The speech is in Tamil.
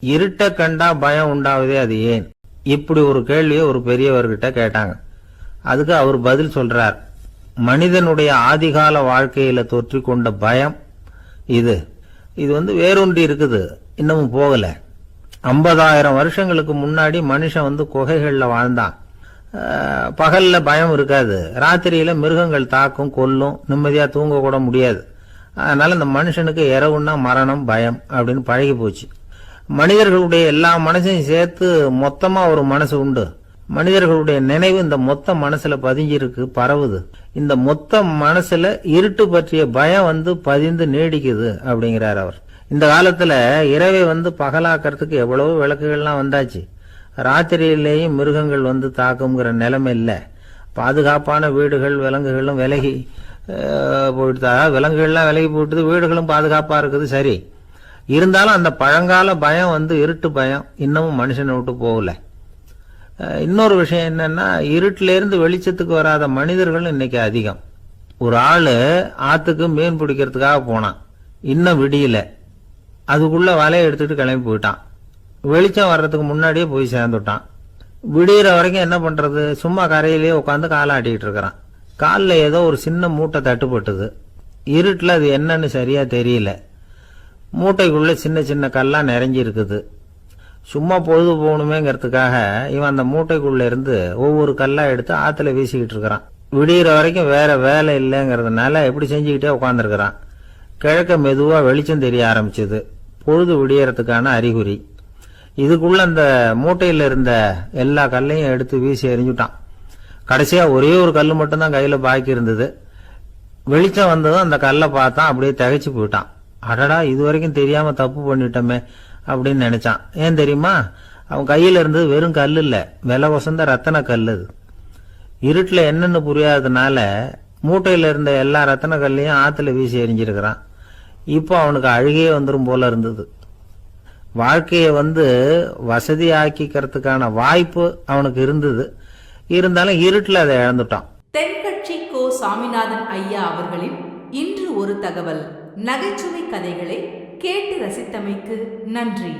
இருட்ட கண்டா பயம் உண்டாவதே அது ஏன்? இப்படி ஒரு கேள்வியை ஒரு பெரியவர்கிட்ட கேட்டாங்க. அதுக்கு அவர் பதில் சொல்றார். மனிதனுடைய ஆதிகால வாழ்க்கையில தொற்றி கொண்ட பயம் இது வேரூன்றி இருக்குது, இன்னமும் போகல. 50,000 வருஷங்களுக்கு முன்னாடி மனுஷன் குகைகள்ல வாழ்ந்தான். பகல்ல பயம் இருக்காது, ராத்திரியில மிருகங்கள் தாக்கும், கொல்லும், நிம்மதியா தூங்க கூட முடியாது. அதனால இந்த மனுஷனுக்கு இரவுன்னா மரணம், பயம் அப்படின்னு பழகி போச்சு. மனிதர்களுடைய எல்லா மனசையும் சேர்த்து மொத்தமா ஒரு மனசு உண்டு. மனிதர்களுடைய நினைவு இந்த மொத்த மனசுல பதிஞ்சிருக்கு, பரவுது. இந்த மொத்த மனசுல இருட்டு பற்றிய பயம் பதிந்து நீடிக்குது அப்படிங்கிறார் அவர். இந்த காலத்துல இரவை பகலாக்கிறதுக்கு எவ்வளவு விளக்குகள்லாம் வந்தாச்சு. ராத்திரியிலேயும் மிருகங்கள் தாக்குங்கிற நிலைமை இல்ல. பாதுகாப்பான வீடுகள், விலங்குகளும் விலகி போயிட்டு, விலங்குகள்லாம் விலகி போயிட்டு, வீடுகளும் பாதுகாப்பா இருக்குது. சரி, இருந்தாலும் அந்த பழங்கால பயம் இருட்டு பயம் இன்னமும் மனுஷனை விட்டு போகல. இன்னொரு விஷயம் என்னன்னா, இருட்டுல இருந்து வெளிச்சத்துக்கு வராத மனிதர்கள் இன்னைக்கு அதிகம். ஒரு ஆளு ஆத்துக்கு மீன் பிடிக்கிறதுக்காக போனான், இன்னும் விடியல. அதுக்குள்ள வலையை எடுத்துட்டு கிளம்பி போயிட்டான். வெளிச்சம் வர்றதுக்கு முன்னாடியே போய் சேர்ந்துட்டான். விடிகிற வரைக்கும் என்ன பண்றது? சும்மா கரையிலேயே உட்காந்து காலாட்டிக்கிட்டு இருக்கிறான். காலில் ஏதோ ஒரு சின்ன மூட்டை தட்டுப்பட்டது. இருட்டுல அது என்னன்னு சரியா தெரியல. மூட்டைக்குள்ள சின்ன சின்ன கல்லா நிறைஞ்சி இருக்குது. சும்மா பொழுது போகணுமேங்கிறதுக்காக இவன் அந்த மூட்டைக்குள்ள இருந்து ஒவ்வொரு கல்லா எடுத்து ஆத்துல வீசிக்கிட்டு இருக்கிறான். விடிகிற வரைக்கும் வேற வேலை இல்லைங்கிறதுனால எப்படி செஞ்சுக்கிட்டே உட்காந்துருக்கிறான். கிழக்க மெதுவா வெளிச்சம் தெரிய ஆரம்பிச்சது. பொழுது விடியறதுக்கான அறிகுறி. இதுக்குள்ள அந்த மூட்டையில இருந்த எல்லா கல்லையும் எடுத்து வீசி எறிஞ்சுட்டான். கடைசியா ஒரே ஒரு கல்லு மட்டும்தான் கையில பாக்கி இருந்தது. வெளிச்சம் வந்ததும் அந்த கல்லை பார்த்தான், அப்படியே திகைச்சு போயிட்டான். அடடா, இது வரைக்கும் தெரியாம தப்பு பண்ணிட்டோமே அப்படின்னு நினைச்சான். ஏன் தெரியுமா? அவன் கையில இருந்தது வெறும் கல் இல்ல, விலை வசந்த ரத்தன கல். அது இருட்டுல என்னன்னு புரியாததுனால மூட்டையில இருந்த எல்லா ரத்தன கல்லையும் ஆத்துல வீசி எறிஞ்சிருக்கிறான். இப்போ அவனுக்கு அழுகையே வந்துடும் போல இருந்தது. வாழ்க்கையை வசதி ஆக்கிக்கிறதுக்கான வாய்ப்பு அவனுக்கு இருந்தது. இருந்தாலும் இருட்டுல அதை இழந்துட்டான். தென்கட்சி கோ. சாமிநாதன் ஐயா அவர்களின் இன்று ஒரு தகவல் நகைச்சுவை கதைகளை கேட்டு ரசித்தமைக்கு நன்றி.